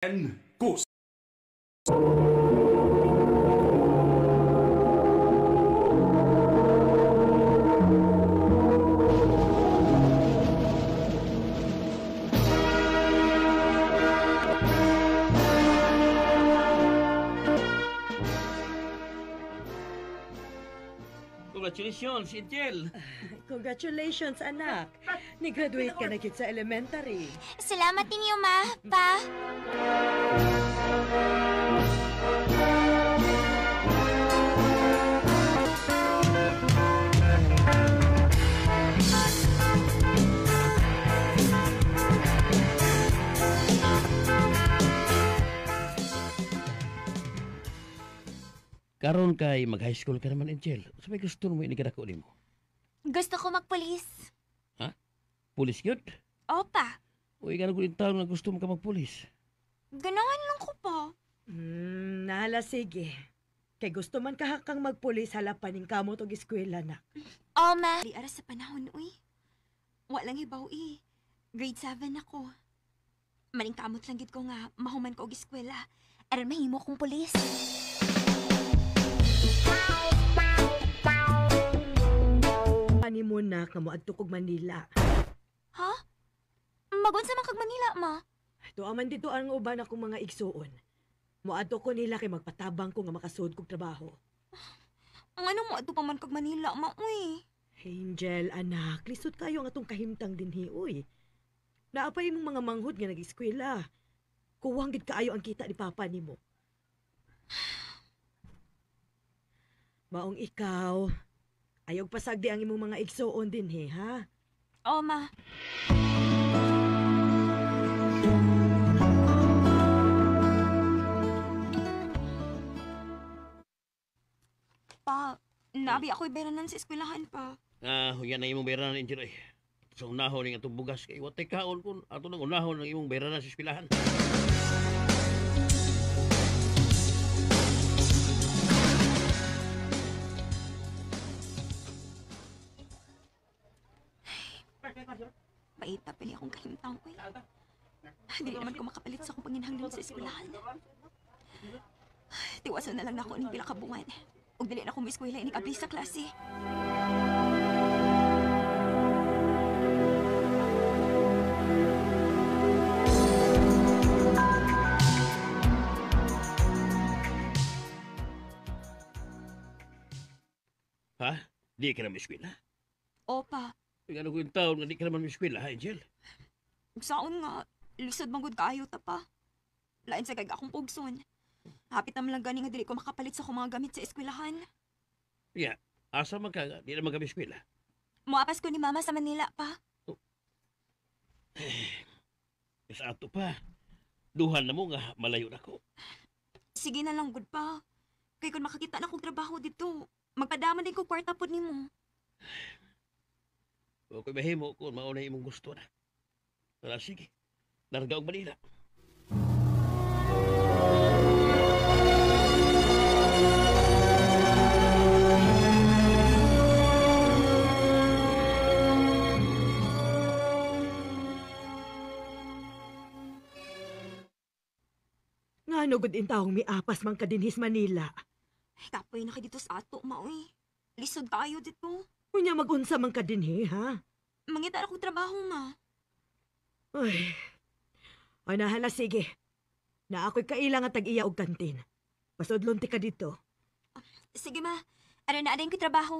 Kus. Congratulations, Angel. Congratulations, anak. Ni-graduate ka na kit sa elementary. Salamat ninyo, ma. Pa. Karon kay mag-high school ka naman, Angel. Sabay gusto mo inigadako nimo. Gusto ko magpulis. Pulis yun? Opa. Uy, gano'n ko yung taon na gusto mo ka magpulis. Ganahan lang ko pa. Nahala, sige. Kay gusto man kahakang magpulis, halapanin ka mo tong eskwela na. O, ma. Di ara sa panahon, uy. Walang ibaw, Grade 7 ako. Maling kamot lang gid ko nga, mahuman ko og eskwela. Aron mahimo kong pulis. Ani mo na ka mo adto kog Manila. Ha? Magunsa man kag Manila, ma. Tuaman dito ang uban akong mga igsuon. Moadto ko nila kay magpatabang ko nga makasud kog trabaho. Ang ano mo ato pa man kag Manila, ma, uy. Angel, anak, lisod kayo ang atong kahimtang dinhi, uy. Naapay imong mga manghud nga nag-eskwela. Kuwang gid kaayo ang kita ni papa nimo. Maong ikaw, ayog pasagdi ang imong mga igsuon dinhi, ha? O, ma. Pa, nabi ako'y beranan sa eskwelahan pa. Yan na imong beranan, Angel. Ay. Sa unahon ng itong bugas. Kay watay kaon kung ato ng unahon ng imong beranan sa eskwelahan. Paita pa niya akong kahimtang ko, Hindi naman ko makapalit sa akong panginhanglan sa eskwelahan. Tiwasan na lang na ako ng pila ka buwan. Ug dili na akong eskwela ini kabli sa klase. Ha? Di ka na may eskwela? Opa, Gano'n ko yung taon nga di ka naman may eskwela, ha, Angel? saon nga, lisod manggod kaayo ta pa. Lain sa kag akong pugson. Hapit naman lang gani nga dili ko makapalit sa akong mga gamit sa eskwelahan. Yeah. Asa man ka nga, di naman kami eskwela. Muapas ko ni mama sa Manila pa. Sa ato pa. Duhan na mo nga, malayo na ko. Sige na lang, good pa. Kaya kung makakita na akong trabaho dito, magpadama din ko kwarta po ni mo. O kung mahimo kung mauna imong gusto na. Wala, sige. Larga og Manila. Nga nugod in taong miapas man kadinhis Manila. Kapoy na kayo dito sa ato, maoy. Lisod tayo dito. Unya magunsa man kadinhi, ha? Mangita akong trabaho, ma. Ay nahala, sige. Na ako'y kailang at tag-iya og kantin. Pasudlon ti ka dito. Sige, ma. Ano na ko trabaho?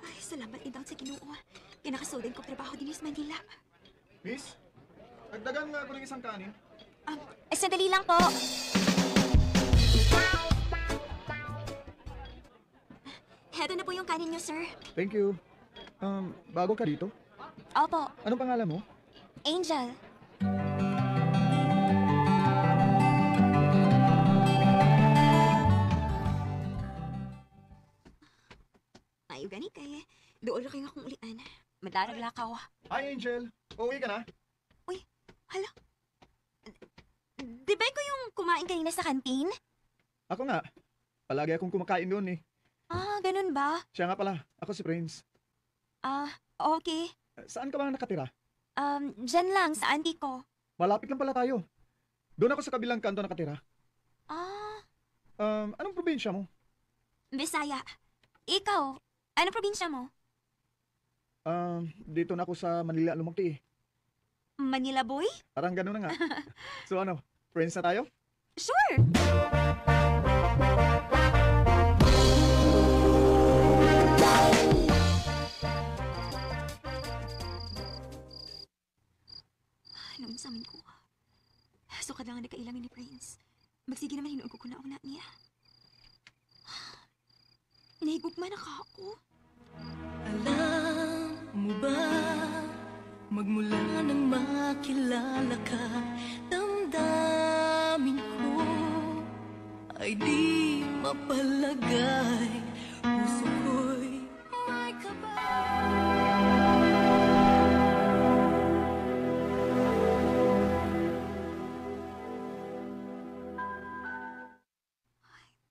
Ay, salamat din daw sa Ginoo. Kinakasuldan ko trabaho din sa Manila. Miss, dagdagan nga ako ng isang kanin. Sandali lang po. Heto na po yung kanin niyo, sir. Thank you. Bago ka dito? Opo, Anong pangalan mo? Angel. Ayo gani kay. Doon ra kay akong ulian. Madarag lakaw. Hi, Angel. Uuwi ka na? Uy, hala. Di ba ko yung kumain kanina sa kantin? Ako nga. Palagi akong kumakain doon eh. Ah, ganun ba? Siya nga pala. Ako si Prince. Ah, okay. Saan ka ba nakatira? Dyan lang, sa auntie ko. Malapit lang pala tayo. Doon ako sa kabilang kanto nakatira. Ah, Anong probinsya mo? Bisaya. Ikaw, ano probinsya mo? Dito na ako sa Manila lumaki eh. Manila boy? Parang gano'n na nga. So ano, friends na tayo? Sure! Anong sa amin ko? So kadang nagkailamin ni Prince. Magsige naman hinuon ko kuna-una niya. Nahigugma na ka ako. Alam mo ba, magmula nang makilala ka, damdamin ko ay di mapalagay. Puso ko'y may kaba.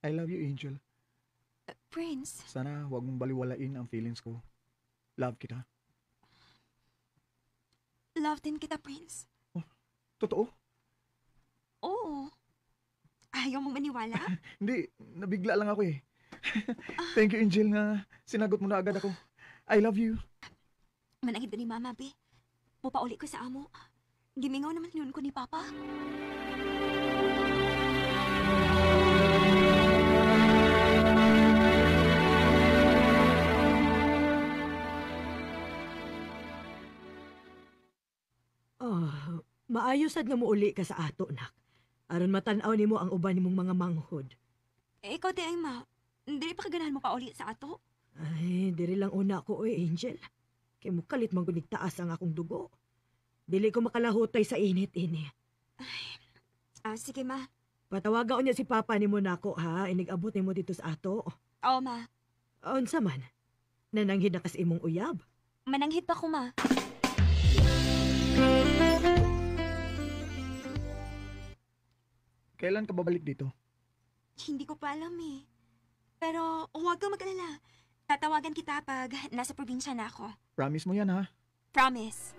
I love you, Angel. Prince, Sana huwag mong baliwalain ang feelings ko. Love kita. love din kita, Prince. Totoo? Oo. Ayaw mo maniwala? Hindi, nabigla lang ako eh. Thank you, Angel, nga sinagot mo na agad ako. I love you. Manangit ni Mama, be. Pupauli ko sa amo. Gimingaw naman yun ko ni Papa. Maayo sad nga muuli ka sa ato, nak. Aron matan-aw nimo ang uban nimong mga manghod. Ikaw di ay ma. Dili pa kaganahan mo pa uli sa ato. Ay, diri lang una ko, oy, Angel. Kay mukalit man gunig taas ang akong dugo. Dili ko makalahutay sa init ini. Sige ma. Patawagan niya si Papa nimo nako, ha? Inig-abot nimo dito sa ato. Oo ma. Unsa man? Nananghid na kas imong uyab. Mananghit pa ko ma. Kailan ka babalik dito? Hindi ko pa alam eh. Pero huwag kang mag-alala. Tatawagan kita pag nasa probinsya na ako. Promise mo yan, ha? Promise.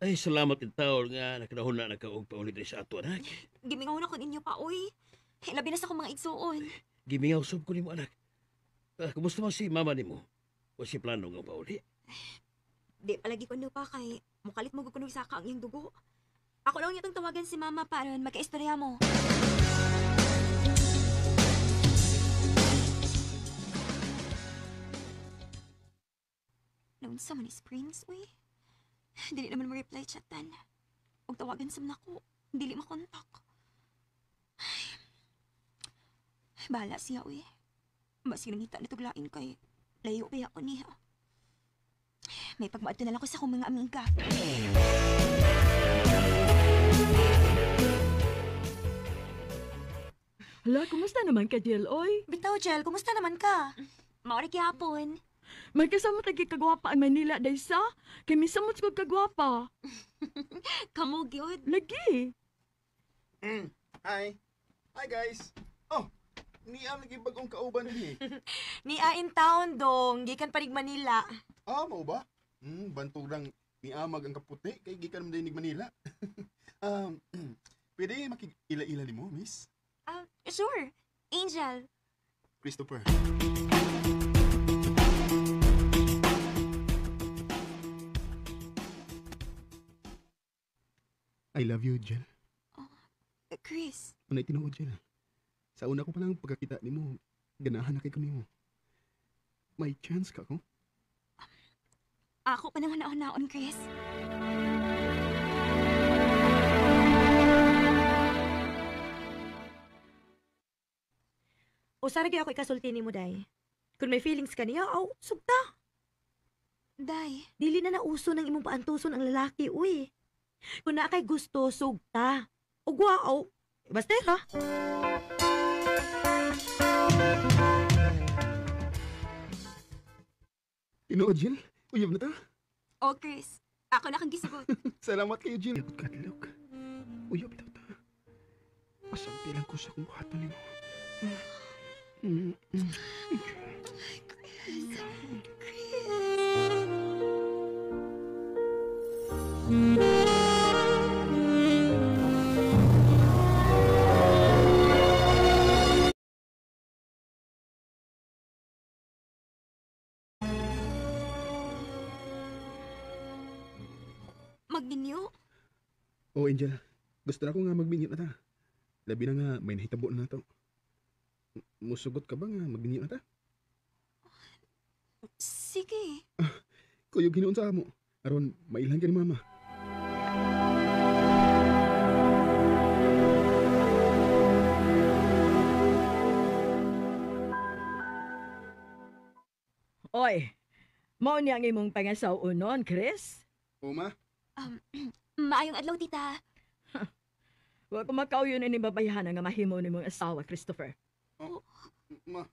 Ay, salamat in taon nga nakadahon na nagkaog pa ulit sa ato, anak. Gimingaw na ko ninyo pa, uy. Labi na sa akong mga igsuon. Gimingaw sub ko nimo, anak. Kumusta man si mama nimo? O si plano nga pa uli? Di palagi ko pa kay mukalit mo gukunog sa ang iyong dugo. Ako lang itong tawagan si Mama para magka-istorya mo. Noon sa man is Prince, uy. Dili naman mo reply chatan. Huwag tawagan sa nako. Dili makontak. Bahala siya, uy. Mas ginangita nitong lain kay layo pa ako niya. May pagmaadto na lang ko sa akong mga amiga. Hala, kumusta naman ka, Jill, oy? Bitaw, Jel, kumusta naman ka? Maori kihapon. May kasama tagi kagwapa ang Manila, daysa? Kay misamot ko kagwapa. Kamu, gyud. Lagi. Hi. Hi, guys. Oh, niam lagi bagong kauban ni. Ni in town dong, gikan pa nig Manila. Mao ba? Bantog lang ni Amag ang kaputi kay gikan man dinig Manila. Pwede makig-ila-ila nimo, miss? Sure. Angel. Christopher. I love you, Jel. Chris. Unay tinuod, Jel. Sa una ko pa lang pagkakita nimo, ganahan na kay ko nimo. May chance ka ko? Ako pa naman naon, Chris. O sara gyud ako ikasulti nimo, day. Kung may feelings ka niya, sugta. Day. Dili na nauso ng imong paantuson ang lalaki, uy. Kung na kay gusto, sugta. Ug wow, basta ha. Tinuod, Jill. Uyab na ta. Oh, Chris. Ako na kang gisugot. Salamat kayo, Jill. Yakot kadlok. Uyab ito ta. Pasampi lang ko sa kong buhaton ni mo. Magninyo? Oh, Angel. Gusto na ko nga magbinyot na ta. Labi na nga may nahitabo na to. Musugot ka ba nga magbinyot na ta? Sige. Kuyog hinuon sa amo. Aron, mailhan ka ni mama. Oy, mao ni ang imong pangasaw unon, Chris? O, ma? Maayong adlaw, tita. Wa ko makauyon ni babayahan nga mahimo ni mong asawa, Christopher. Ma?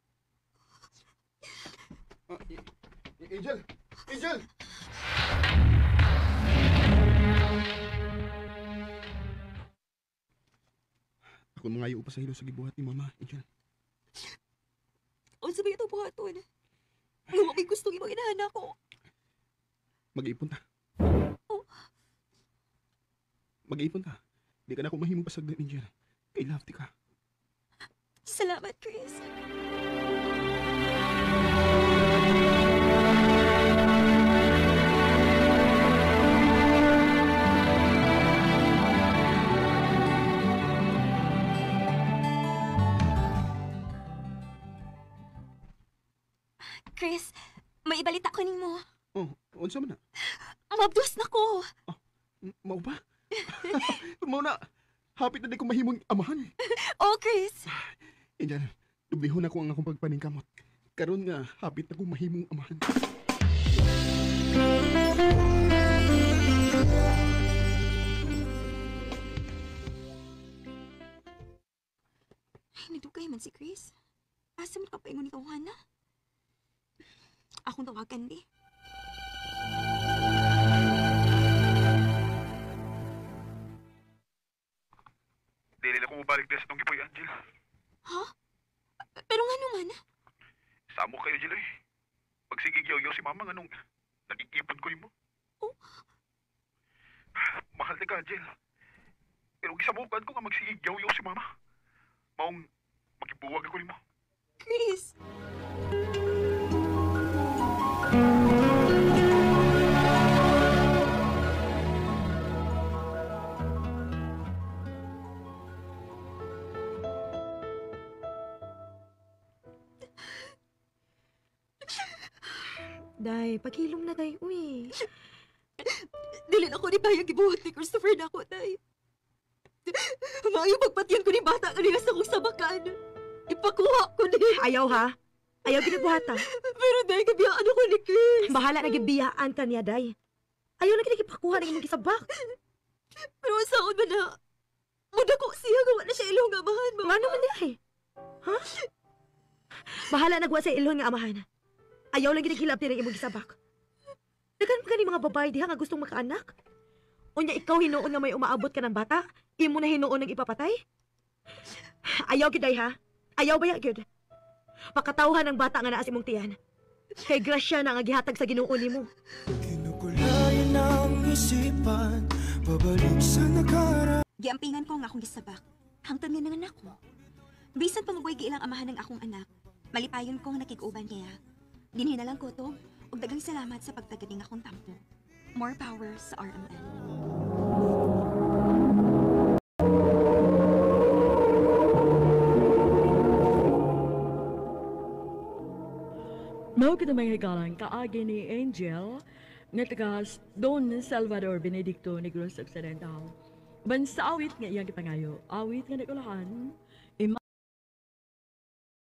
Angel! Angel! Ako mangayo pa sa hilo sa gibuhat ni mama, Angel. O sabi ito buhaton. Nga may gusto imong inahan ako. Mag-iipon ta. Oh. Mag-iipon ta. Di ka na ako mahimong pasagdan, Angel. Kay love ti ka. Salamat, Chris. Chris, may ibalita ko nimo. Oh, unsa man na? Mabdos na ko. Mao ba? Mao na. Hapit na di ko mahimong amahan. Oh, Chris. Angel, dublihon ako ang akong pagpaningkamot. Karon nga, hapit na ko mahimong amahan. Ay, nadugay man si Chris. Asa mo ka pa ingon ikaw, Hana? Akong tawagan, di. Dili na ko mabalik din sa itong gipoy, Angel. Ha? Pero nga naman. Samo kayo, Angel, eh. Magsigig yaw-yaw si mama nga nung nagikipon ko mo. Oh. Mahal na ka, Angel. Pero gisabukan ko nga magsigig yaw-yaw si mama. Maong magibuwag ako ni mo. Chris. Day, paghilom na day, uy. Dili na ko ni bayang gibuhat ni Christopher na ako, day. Maayo pagpatiyan ko ni bata nga niya sa kong sabakan. Ipakuha ko ni. Ayaw ha? Ayaw ginagbuhata. Pero day, kabiyaan ako ni Chris. Bahala na gibiyaan ka niya, day. Ayaw na ginagipakuha na imong gisabak. Pero saan ba na? Muda ko siya gawa na siya ilong amahan mo. Nga naman niya eh. Ha? Bahala nagwa sa ilon nga amahan. Ayaw lang ginagilap din ang imong gisabak. Dagan pa ni mga babae diha nga gustong makaanak. Unya ikaw hinuon nga may umaabot ka ng bata, imo na hinuon ng ipapatay? Ayaw gid day ha? Ayaw ba gyud? Makatawhan ang bata nga naa sa imong tiyan. Kay grasya na nga gihatag sa Ginoo nimo. Kinukulayan ang isipan, pabalik sa nakaraan. Giampingan ko nga akong gisabak. Hangtod nga nanganak ko. Bisan pa mabuhay giilang amahan ng akong anak, malipayon ko nga nakig-uban niya. Dinhi na lang ko to, ug daghang salamat sa pagtaganing akong tampo. More power sa RMN. Mao kita mga higalan kaagi ni Angel nga taga Don Salvador Benedicto Negros Occidental. Ban sa awit nga iyang gipangayo, awit nga nagulahan,